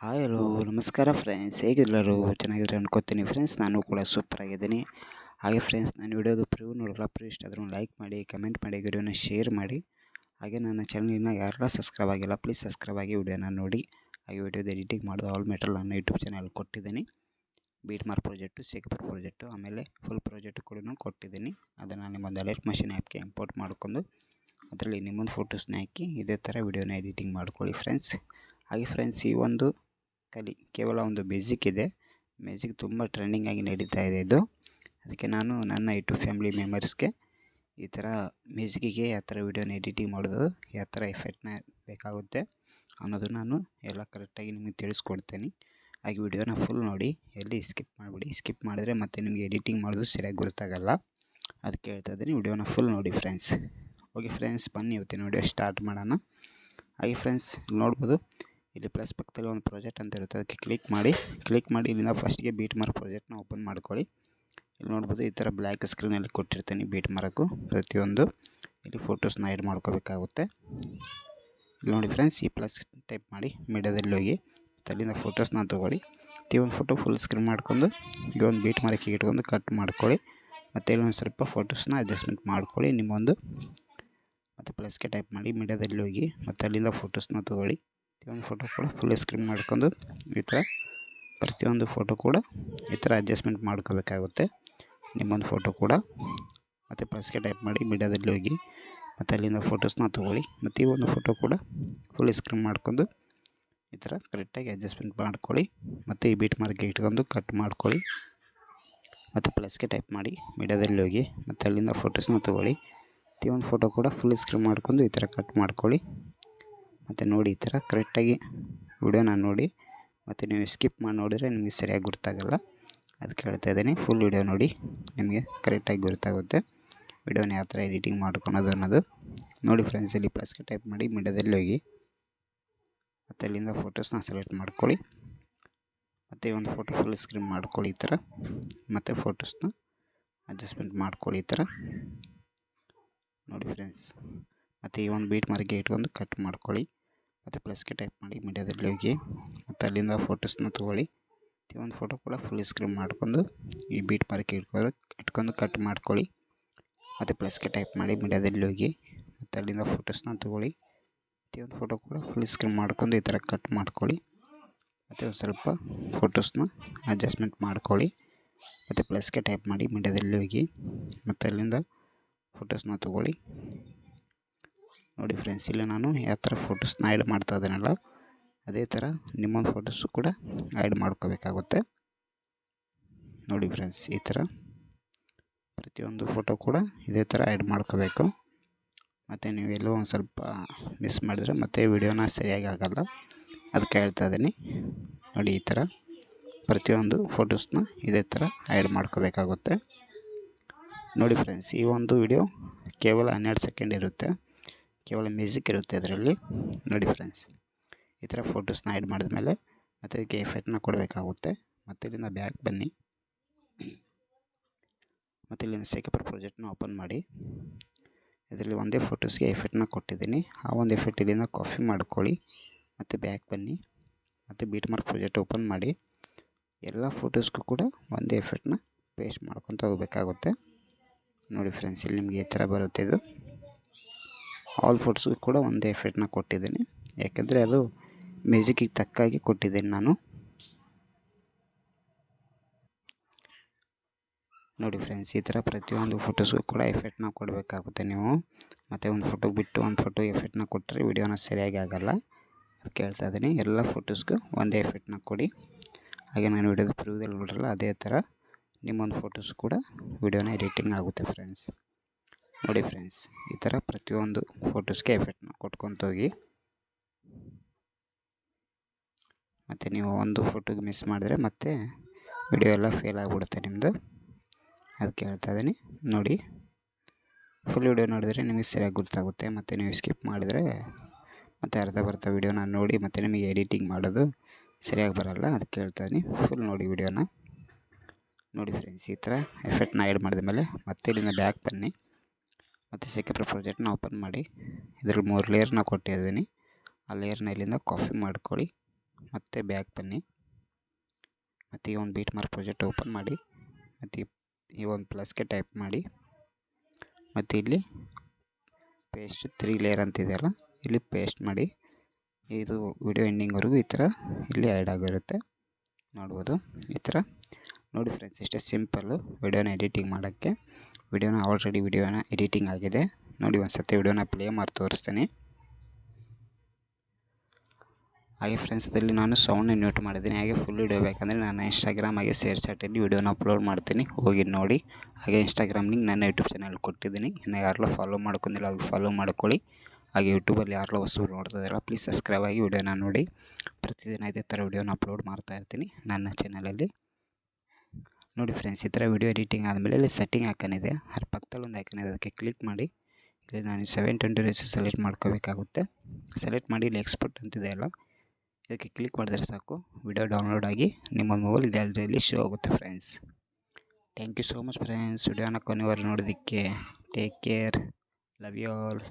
Hi hello ನಮಸ್ಕಾರ friends, ಹೇಗೆಲ್ಲರೂ ಚೆನ್ನಾಗಿದ್ರೆ ಅನ್ಕೋತೀನಿ ಫ್ರೆಂಡ್ಸ್. ನಾನು ಕೂಡ ಸೂಪರ್ ಆಗಿದ್ದೀನಿ. ಹಾಗೆ ಫ್ರೆಂಡ್ಸ್, ನಾನು ವಿಡಿಯೋದು ಪ್ರಿವ್ಯೂ ನೋಡಲ್ಲ, ಪ್ರಿವ್ಯೂ ಇಷ್ಟ ಆದರೂ ಲೈಕ್ ಮಾಡಿ, ಕಮೆಂಟ್ ಮಾಡಿ, ವಿಡಿಯೋನ ಶೇರ್ ಮಾಡಿ. ಹಾಗೆ ನನ್ನ ಚಾನಲ್ನ ಯಾರೆಲ್ಲ ಸಬ್ಸ್ಕ್ರೈಬ್ ಆಗಿಲ್ಲ ಪ್ಲೀಸ್ ಸಬ್ಸ್ಕ್ರೈಬ್ ಆಗಿ ವಿಡಿಯೋನ ನೋಡಿ. ಹಾಗೆ ವಿಡಿಯೋದ ಎಡಿಟಿಂಗ್ ಮಾಡೋದು ಆಲ್ ಮೆಟಲ್ ನನ್ನ ಯೂಟ್ಯೂಬ್ ಚಾನಲ್ ಕೊಟ್ಟಿದ್ದೀನಿ. ಬೀಟ್ ಮಾರ್ ಪ್ರಾಜೆಕ್ಟು, ಸೇಕಪುರ್ ಪ್ರಾಜೆಕ್ಟು, ಆಮೇಲೆ ಫುಲ್ ಪ್ರಾಜೆಕ್ಟು ಕೂಡ ಕೊಟ್ಟಿದ್ದೀನಿ. ಅದನ್ನು ನಿಮ್ಮೊಂದು ಅಲರ್ಟ್ ಮಷಿನ್ ಆ್ಯಪ್ಗೆ ಇಂಪೋರ್ಟ್ ಮಾಡ್ಕೊಂಡು ಅದರಲ್ಲಿ ನಿಮ್ಮೊಂದು ಫೋಟೋಸ್ನ ಹಾಕಿ ಇದೇ ಥರ ವಿಡಿಯೋನ ಎಡಿಟಿಂಗ್ ಮಾಡ್ಕೊಳ್ಳಿ ಫ್ರೆಂಡ್ಸ್. ಹಾಗೆ ಫ್ರೆಂಡ್ಸ್, ಈ ಒಂದು ಕೇವಲ ಒಂದು ಬೇಸಿಕ್ ಇದೆ. ಮ್ಯೂಸಿಕ್ ತುಂಬ ಟ್ರೆಂಡಿಂಗ್ ಆಗಿ ನಡೀತಾ ಇದೆ ಇದು. ಅದಕ್ಕೆ ನಾನು ನನ್ನ ಯೂಟ್ಯೂಬ್ ಫ್ಯಾಮಿಲಿ ಮೆಂಬರ್ಸ್ಗೆ ಈ ಥರ ಮ್ಯೂಸಿಕ್ಕಿಗೆ ಯಾವ ಥರ ವಿಡಿಯೋನ ಎಡಿಟಿಂಗ್ ಮಾಡೋದು, ಯಾವ ಥರ ಎಫೆಕ್ಟ್ನ ಬೇಕಾಗುತ್ತೆ ಅನ್ನೋದು ನಾನು ಎಲ್ಲ ಕರೆಕ್ಟಾಗಿ ನಿಮಗೆ ತಿಳಿಸ್ಕೊಡ್ತೇನೆ. ಹಾಗೆ ವಿಡಿಯೋನ ಫುಲ್ ನೋಡಿ, ಎಲ್ಲಿ ಸ್ಕಿಪ್ ಮಾಡಿಬಿಡಿ. ಸ್ಕಿಪ್ ಮಾಡಿದ್ರೆ ಮತ್ತೆ ನಿಮಗೆ ಎಡಿಟಿಂಗ್ ಮಾಡೋದು ಸರಿಯಾಗಿ ಗೊತ್ತಾಗಲ್ಲ. ಅದಕ್ಕೆ ಹೇಳ್ತಾ ಇದ್ದೀನಿ, ವಿಡಿಯೋನ ಫುಲ್ ನೋಡಿ ಫ್ರೆಂಡ್ಸ್. ಓಕೆ ಫ್ರೆಂಡ್ಸ್, ಬನ್ನಿ ಇವತ್ತಿನ ವಿಡಿಯೋ ಸ್ಟಾರ್ಟ್ ಮಾಡೋಣ. ಹಾಗೆ ಫ್ರೆಂಡ್ಸ್, ನೋಡ್ಬೋದು ಇಲ್ಲಿ ಪ್ಲಸ್ ಪಕ್ಕದಲ್ಲಿ ಒಂದು ಪ್ರಾಜೆಕ್ಟ್ ಅಂತ ಇರುತ್ತೆ, ಅದಕ್ಕೆ ಕ್ಲಿಕ್ ಮಾಡಿ ಇಲ್ಲಿಂದ ಫಸ್ಟ್ಗೆ ಬೀಟ್ ಮಾರ್ ಪ್ರಾಜೆಕ್ಟ್ನ ಓಪನ್ ಮಾಡ್ಕೊಳ್ಳಿ. ಇಲ್ಲಿ ನೋಡ್ಬೋದು ಈ ಥರ ಬ್ಲ್ಯಾಕ್ ಸ್ಕ್ರೀನಲ್ಲಿ ಕೊಟ್ಟಿರ್ತೀನಿ ಬೀಟ್ ಮಾರಕ್ಕೂ ಪ್ರತಿಯೊಂದು. ಇಲ್ಲಿ ಫೋಟೋಸ್ನ ಆ್ಯಡ್ ಮಾಡ್ಕೋಬೇಕಾಗುತ್ತೆ. ಇಲ್ಲಿ ನೋಡಿ ಫ್ರೆಂಡ್ಸ್, ಈ ಪ್ಲಸ್ ಟೈಪ್ ಮಾಡಿ ಮೀಡಿಯಾದಲ್ಲಿ ಹೋಗಿ ಅಲ್ಲಿಂದ ಫೋಟೋಸ್ನ ತೊಗೊಳ್ಳಿ. ಈ ಒಂದು ಫೋಟೋ ಫುಲ್ ಸ್ಕ್ರೀನ್ ಮಾಡ್ಕೊಂಡು ಈ ಒಂದು ಬೀಟ್ ಮಾರಕ್ಕೆ ಇಟ್ಕೊಂಡು ಕಟ್ ಮಾಡ್ಕೊಳ್ಳಿ. ಮತ್ತು ಇಲ್ಲೊಂದು ಸ್ವಲ್ಪ ಫೋಟೋಸ್ನ ಅಡ್ಜಸ್ಟ್ಮೆಂಟ್ ಮಾಡ್ಕೊಳ್ಳಿ ನಿಮ್ಮೊಂದು. ಮತ್ತು ಪ್ಲಸ್ಗೆ ಟೈಪ್ ಮಾಡಿ ಮೀಡಿಯಾದಲ್ಲಿ ಹೋಗಿ ಮತ್ತು ಅಲ್ಲಿಂದ ಫೋಟೋಸ್ನ ತೊಗೊಳ್ಳಿ. ಒಂದು ಫೋಟೋ ಕೂಡ ಫುಲ್ ಸ್ಕ್ರೀನ್ ಮಾಡ್ಕೊಂಡು ಈ ಥರ ಪ್ರತಿಯೊಂದು ಫೋಟೋ ಕೂಡ ಈ ಥರ ಅಡ್ಜಸ್ಟ್ಮೆಂಟ್ ಮಾಡ್ಕೋಬೇಕಾಗುತ್ತೆ ನಿಮ್ಮೊಂದು ಫೋಟೋ ಕೂಡ. ಮತ್ತು ಪ್ಲಸ್ಗೆ ಟೈಪ್ ಮಾಡಿ ಮೀಡಿಯಾದಲ್ಲಿ ಹೋಗಿ ಮತ್ತು ಅಲ್ಲಿಂದ ಫೋಟೋಸ್ನ ತೊಗೊಳ್ಳಿ. ಮತ್ತು ಈ ಒಂದು ಫೋಟೋ ಕೂಡ ಫುಲ್ ಸ್ಕ್ರೀನ್ ಮಾಡ್ಕೊಂಡು ಈ ಥರ ಕರೆಕ್ಟಾಗಿ ಅಡ್ಜಸ್ಟ್ಮೆಂಟ್ ಮಾಡ್ಕೊಳ್ಳಿ. ಮತ್ತು ಈ ಬೀಟ್ ಮಾರ್ಕ್ಗೆ ಇಟ್ಕೊಂಡು ಕಟ್ ಮಾಡ್ಕೊಳ್ಳಿ. ಮತ್ತು ಪ್ಲಸ್ಗೆ ಟೈಪ್ ಮಾಡಿ ಮೀಡಿಯಾದಲ್ಲಿ ಹೋಗಿ ಮತ್ತು ಅಲ್ಲಿಂದ ಫೋಟೋಸ್ನ ತೊಗೊಳ್ಳಿ. ಈ ಒಂದು ಫೋಟೋ ಕೂಡ ಫುಲ್ ಸ್ಕ್ರೀನ್ ಮಾಡ್ಕೊಂಡು ಈ ಥರ ಕಟ್ ಮಾಡ್ಕೊಳ್ಳಿ. ಮತ್ತು ನೋಡಿ ಈ ಥರ ಕರೆಕ್ಟಾಗಿ ವಿಡಿಯೋನ ನೋಡಿ. ಮತ್ತು ನೀವು ಸ್ಕಿಪ್ ಮಾಡಿ ನೋಡಿದರೆ ನಿಮಗೆ ಸರಿಯಾಗಿ ಗೊತ್ತಾಗಲ್ಲ. ಅದಕ್ಕೆ ಹೇಳ್ತಾ ಇದ್ದೀನಿ, ಫುಲ್ ವಿಡಿಯೋ ನೋಡಿ, ನಿಮಗೆ ಕರೆಕ್ಟಾಗಿ ಗೊತ್ತಾಗುತ್ತೆ ವಿಡಿಯೋನ ಯಾವ ಥರ ಎಡಿಟಿಂಗ್ ಮಾಡ್ಕೊಳೋದು ಅನ್ನೋದು. ನೋಡಿ ಫ್ರೆಂಡ್ಸ್, ಇಲ್ಲಿ ಪ್ಲಸ್ಗೆ ಟೈಪ್ ಮಾಡಿ ಮೀಡಿಯಾದಲ್ಲಿ ಹೋಗಿ ಮತ್ತು ಅಲ್ಲಿಂದ ಫೋಟೋಸ್ನ ಸೆಲೆಕ್ಟ್ ಮಾಡ್ಕೊಳ್ಳಿ. ಮತ್ತು ಈ ಒಂದು ಫೋಟೋ ಫುಲ್ ಸ್ಕ್ರೀನ್ ಮಾಡ್ಕೊಳ್ಳಿ ಈ ಥರ. ಮತ್ತು ಫೋಟೋಸ್ನ ಅಡ್ಜಸ್ಟ್ಮೆಂಟ್ ಮಾಡ್ಕೊಳ್ಳಿ ಈ ಥರ ನೋಡಿ ಫ್ರೆಂಡ್ಸ್. ಮತ್ತು ಈ ಒಂದು ಬೀಟ್ ಮಾರ್ಕ್ಗೆ ಇಟ್ಕೊಂಡು ಕಟ್ ಮಾಡ್ಕೊಳ್ಳಿ. ಮತ್ತು ಪ್ಲಸ್ಗೆ ಟೈಪ್ ಮಾಡಿ ಮೀಡಿಯಾದಲ್ಲಿ ಹೋಗಿ ಮತ್ತು ಅಲ್ಲಿಂದ ಫೋಟೋಸ್ನ ತೊಗೊಳ್ಳಿ. ಈ ಒಂದು ಫೋಟೋ ಕೂಡ ಫುಲ್ ಸ್ಕ್ರೀನ್ ಮಾಡ್ಕೊಂಡು ಈ ಬೀಟ್ ಮಾರ್ಕ್ಗೆ ಇಟ್ಕೊಂಡು ಕಟ್ ಮಾಡ್ಕೊಳ್ಳಿ. ಮತ್ತು ಪ್ಲಸ್ಗೆ ಟೈಪ್ ಮಾಡಿ ಮೀಡಿಯಾದಲ್ಲಿ ಹೋಗಿ ಮತ್ತು ಅಲ್ಲಿಂದ ಫೋಟೋಸ್ನ ತೊಗೊಳ್ಳಿ. ಈ ಒಂದು ಫೋಟೋ ಕೂಡ ಫುಲ್ ಸ್ಕ್ರೀನ್ ಮಾಡ್ಕೊಂಡು ಈ ಥರ ಕಟ್ ಮಾಡ್ಕೊಳ್ಳಿ. ಮತ್ತು ಒಂದು ಸ್ವಲ್ಪ ಫೋಟೋಸ್ನ ಅಡ್ಜಸ್ಟ್ಮೆಂಟ್ ಮಾಡ್ಕೊಳ್ಳಿ. ಮತ್ತು ಪ್ಲಸ್ಗೆ ಟೈಪ್ ಮಾಡಿ ಮೀಡಿಯಾದಲ್ಲಿ ಹೋಗಿ ಮತ್ತು ಅಲ್ಲಿಂದ ಫೋಟೋಸ್ನ ತೊಗೊಳ್ಳಿ. ನೋಡಿ ಫ್ರೆಂಡ್ಸ್, ಇಲ್ಲಿ ನಾನು ಯಾವ ಥರ ಫೋಟೋಸ್ನ ಆ್ಯಡ್ ಮಾಡ್ತಾ ಇದ್ದೀನಲ್ಲ ಅದೇ ಥರ ನಿಮ್ಮೊಂದು ಫೋಟೋಸು ಕೂಡ ಆ್ಯಡ್ ಮಾಡ್ಕೋಬೇಕಾಗುತ್ತೆ. ನೋಡಿ ಫ್ರೆಂಡ್ಸ್, ಈ ಥರ ಪ್ರತಿಯೊಂದು ಫೋಟೋ ಕೂಡ ಇದೇ ಥರ ಆ್ಯಡ್ ಮಾಡ್ಕೋಬೇಕು. ಮತ್ತು ನೀವೆಲ್ಲೋ ಒಂದು ಸ್ವಲ್ಪ ಮಿಸ್ ಮಾಡಿದ್ರೆ ಮತ್ತೆ ವಿಡಿಯೋನ ಸರಿಯಾಗಿ ಆಗೋಲ್ಲ. ಅದಕ್ಕೆ ಹೇಳ್ತಾ ಇದ್ದೀನಿ, ನೋಡಿ ಈ ಥರ ಪ್ರತಿಯೊಂದು ಫೋಟೋಸ್ನ ಇದೇ ಥರ ಆ್ಯಡ್ ಮಾಡ್ಕೋಬೇಕಾಗುತ್ತೆ. ನೋಡಿ ಫ್ರೆಂಡ್ಸ್, ಈ ಒಂದು ವಿಡಿಯೋ ಕೇವಲ 12 ಸೆಕೆಂಡ್ ಇರುತ್ತೆ, ಕೇವಲ ಮ್ಯೂಸಿಕ್ ಇರುತ್ತೆ ಅದರಲ್ಲಿ. ನೋಡಿ ಫ್ರೆಂಡ್ಸ್, ಈ ಥರ ಫೋಟೋಸ್ನ ಆ್ಯಡ್ ಮಾಡಿದ್ಮೇಲೆ ಮತ್ತು ಅದಕ್ಕೆ ಎಫೆಕ್ಟ್ನ ಕೊಡಬೇಕಾಗುತ್ತೆ. ಮತ್ತು ಇಲ್ಲಿಂದ ಬ್ಯಾಕ್ ಬನ್ನಿ. ಮತ್ತು ಇಲ್ಲಿಂದ ಸೇಕಪುರ್ ಪ್ರಾಜೆಕ್ಟ್ನ ಓಪನ್ ಮಾಡಿ. ಇದರಲ್ಲಿ ಒಂದೇ ಫೋಟೋಸ್ಗೆ ಎಫೆಕ್ಟ್ನ ಕೊಟ್ಟಿದ್ದೀನಿ. ಆ ಒಂದು ಎಫೆಕ್ಟ್ ಇಲ್ಲಿಂದ ಕಾಪಿ ಮಾಡ್ಕೊಳ್ಳಿ. ಮತ್ತು ಬ್ಯಾಕ್ ಬನ್ನಿ. ಮತ್ತು ಬೀಟ್ ಮಾರ್ಕ್ ಪ್ರಾಜೆಕ್ಟ್ ಓಪನ್ ಮಾಡಿ. ಎಲ್ಲ ಫೋಟೋಸ್ಗೂ ಕೂಡ ಒಂದೇ ಎಫೆಕ್ಟ್ನ ಪೇಸ್ಟ್ ಮಾಡ್ಕೊತ ಹೋಗಬೇಕಾಗುತ್ತೆ. ನೋಡಿ ಫ್ರೆಂಡ್ಸ್, ಇಲ್ಲಿ ನಿಮಗೆ ಈ ಥರ ಬರುತ್ತೆ. ಇದು ಆಲ್ ಫೋಟೋಸ್ಗೂ ಕೂಡ ಒಂದೇ ಎಫೆಕ್ಟ್ನ ಕೊಟ್ಟಿದ್ದೀನಿ, ಯಾಕೆಂದರೆ ಅದು ಮ್ಯೂಸಿಕ್ಕಿಗೆ ತಕ್ಕಾಗಿ ಕೊಟ್ಟಿದ್ದೀನಿ ನಾನು. ನೋಡಿ ಫ್ರೆಂಡ್ಸ್, ಈ ಥರ ಪ್ರತಿಯೊಂದು ಫೋಟೋಸ್ಗೂ ಕೂಡ ಎಫೆಕ್ಟ್ನ ಕೊಡಬೇಕಾಗುತ್ತೆ ನೀವು. ಮತ್ತು ಒಂದು ಫೋಟೋಗೆ ಬಿಟ್ಟು ಒಂದು ಫೋಟೋ ಎಫೆಕ್ಟ್ನ ಕೊಟ್ಟರೆ ವಿಡಿಯೋನ ಸರಿಯಾಗಿ ಆಗೋಲ್ಲ. ಅದಕ್ಕೆ ಹೇಳ್ತಾ ಇದ್ದೀನಿ, ಎಲ್ಲ ಫೋಟೋಸ್ಗೂ ಒಂದೇ ಎಫೆಕ್ಟ್ನ ಕೊಡಿ. ಹಾಗೆ ನಾನು ವಿಡಿಯೋದ ಪ್ರಿವ್ಯೂದಲ್ಲಿ ನೋಡಿರಲ್ಲ ಅದೇ ಥರ ನಿಮ್ಮೊಂದು ಫೋಟೋಸ್ ಕೂಡ ವಿಡಿಯೋನ ಎಡಿಟಿಂಗ್ ಆಗುತ್ತೆ ಫ್ರೆಂಡ್ಸ್. ನೋಡಿ ಫ್ರೆಂಡ್ಸ್, ಈ ಥರ ಪ್ರತಿಯೊಂದು ಫೋಟೋಸ್ಗೆ ಎಫೆಕ್ಟ್ನ ಕೊಟ್ಕೊತ ಹೋಗಿ. ಮತ್ತು ನೀವು ಒಂದು ಫೋಟೋಗೆ ಮಿಸ್ ಮಾಡಿದ್ರೆ ಮತ್ತೆ ವಿಡಿಯೋ ಎಲ್ಲ ಫೇಲ್ ಆಗಿಬಿಡುತ್ತೆ ನಿಮ್ಮದು. ಅದಕ್ಕೆ ಹೇಳ್ತಾ ಇದ್ದೀನಿ, ನೋಡಿ ಫುಲ್ ವಿಡಿಯೋ ನೋಡಿದರೆ ನಿಮಗೆ ಸರಿಯಾಗಿ ಗೊತ್ತಾಗುತ್ತೆ. ಮತ್ತು ನೀವು ಸ್ಕಿಪ್ ಮಾಡಿದರೆ ಮತ್ತು ಅರ್ಧ ವಿಡಿಯೋನ ನೋಡಿ ಮತ್ತು ನಿಮಗೆ ಎಡಿಟಿಂಗ್ ಮಾಡೋದು ಸರಿಯಾಗಿ ಬರೋಲ್ಲ. ಅದಕ್ಕೆ ಹೇಳ್ತಾ ಇದ್ದೀನಿ, ಫುಲ್ ನೋಡಿ ವಿಡಿಯೋನ. ನೋಡಿ ಫ್ರೆಂಡ್ಸ್, ಈ ಥರ ಎಫೆಕ್ಟ್ನ ಆ್ಯಡ್ ಮಾಡಿದ ಮೇಲೆ ಮತ್ತೆ ಇಲ್ಲಿಂದ ಬ್ಯಾಕ್ ಬನ್ನಿ. ಮತ್ತು ಸೇಕಪುರ್ ಪ್ರಾಜೆಕ್ಟ್ನ ಓಪನ್ ಮಾಡಿ. ಇದರಲ್ಲಿ 3 ಲೇಯರ್ನ ಕೊಟ್ಟಿದ್ದೀನಿ. ಆ ಲೇಯರ್ನ ಇಲ್ಲಿಂದ ಕಾಪಿ ಮಾಡ್ಕೊಳ್ಳಿ. ಮತ್ತೆ ಬ್ಯಾಕ್ ಬನ್ನಿ. ಮತ್ತು ಈ ಒಂದು ಬೀಟ್ ಮಾರ್ಕ್ ಪ್ರಾಜೆಕ್ಟ್ ಓಪನ್ ಮಾಡಿ, ಮತ್ತು ಈ ಒಂದು ಪ್ಲಸ್ಗೆ ಟೈಪ್ ಮಾಡಿ, ಮತ್ತು ಇಲ್ಲಿ ಪೇಸ್ಟ್ 3 ಲೇಯರ್ ಅಂತಿದೆಯಲ್ಲ ಇಲ್ಲಿ ಪೇಸ್ಟ್ ಮಾಡಿ. ಇದು ವಿಡಿಯೋ ಎಂಡಿಂಗ್ವರೆಗೂ ಈ ಥರ ಇಲ್ಲಿ ಆ್ಯಡ್ ಆಗಿರುತ್ತೆ ನೋಡ್ಬೋದು. ಈ ಥರ ನೋಡಿ ಫ್ರೆಂಡ್ಸ್, ಇಷ್ಟೇ ಸಿಂಪಲ್ಲು ವಿಡಿಯೋನ ಎಡಿಟಿಂಗ್ ಮಾಡೋಕ್ಕೆ. ಆಲ್ರೆಡಿ ವಿಡಿಯೋನ ಎಡಿಟಿಂಗ್ ಆಗಿದೆ ನೋಡಿ. ಒಂದು ಸತಿ ವಿಡಿಯೋನ ಪ್ಲೇ ಮಾಡಿ ತೋರಿಸ್ತೀನಿ. ಹಾಗೆ ಫ್ರೆಂಡ್ಸ್, ಇದರಲ್ಲಿ ನಾನು ಸೌಂಡ್ನ ಮ್ಯೂಟ್ ಮಾಡಿದ್ದೀನಿ. ಹಾಗೆ ಫುಲ್ ವಿಡಿಯೋ ಬೇಕಂದರೆ ನಾನು ಇನ್ಸ್ಟಾಗ್ರಾಮ್ ಹಾಗೆ ಶೇರ್ ಚಾಟಲ್ಲಿ ವಿಡಿಯೋನ ಅಪ್ಲೋಡ್ ಮಾಡ್ತೀನಿ, ಹೋಗಿ ನೋಡಿ. ಹಾಗೆ ಇನ್ಸ್ಟಾಗ್ರಾಮ್ ಲಿಂಕ್ ನನ್ನ ಯೂಟ್ಯೂಬ್ ಚಾನಲ್ ಕೊಟ್ಟಿದ್ದೀನಿ. ಇನ್ನು ಯಾರೆಲ್ಲ ಫಾಲೋ ಮಾಡ್ಕೊಂಡಿಲ್ಲ ಅವ್ರಿಗೆ ಫಾಲೋ ಮಾಡ್ಕೊಳ್ಳಿ. ಹಾಗೆ ಯೂಟ್ಯೂಬಲ್ಲಿ ಯಾರೆಲ್ಲ ಹೊಸಬ್ರು ನೋಡ್ತಿದ್ದಾರಲ್ಲ ಪ್ಲೀಸ್ ಸಬ್ಸ್ಕ್ರೈಬ್ ಆಗಿ ವಿಡಿಯೋನ ನೋಡಿ. ಪ್ರತಿದಿನ ಇದೇ ಥರ ವಿಡಿಯೋನ ಅಪ್ಲೋಡ್ ಮಾಡ್ತಾಯಿರ್ತೀನಿ ನನ್ನ ಚಾನಲಲ್ಲಿ ನೋಡಿ ಫ್ರೆಂಡ್ಸ್. ಈ ಥರ ವಿಡಿಯೋ ಎಡಿಟಿಂಗ್ ಆದಮೇಲೆ ಇಲ್ಲಿ ಸೆಟ್ಟಿಂಗ್ ಐಕಾನ್ ಇದೆ, ಅದ್ರ ಪಕ್ಕದಲ್ಲಿ ಒಂದು ಐಕಾನ್ ಇದೆ, ಅದಕ್ಕೆ ಕ್ಲಿಕ್ ಮಾಡಿ. ಇಲ್ಲಿ ನಾನು 720 ರೇಸ್ ಸೆಲೆಕ್ಟ್ ಮಾಡ್ಕೋಬೇಕಾಗುತ್ತೆ. ಸೆಲೆಕ್ಟ್ ಮಾಡಿ ಇಲ್ಲಿ ಎಕ್ಸ್ಪೋರ್ಟ್ ಅಂತಿದೆ ಅಲ್ಲ, ಇದಕ್ಕೆ ಕ್ಲಿಕ್ ಮಾಡಿದ್ರೆ ಸಾಕು, ವಿಡಿಯೋ ಡೌನ್ಲೋಡ್ ಆಗಿ ನಿಮ್ಮ ಮೊಬೈಲ್ ಗ್ಯಾಲರಿಯಲ್ಲಿ ಶೋ ಆಗುತ್ತೆ friends. Thank you so much friends, ವಿಡಿಯೋನ ಕೊನೆವರೆಗೂ ನೋಡೋದಕ್ಕೆ. Take care, love you all.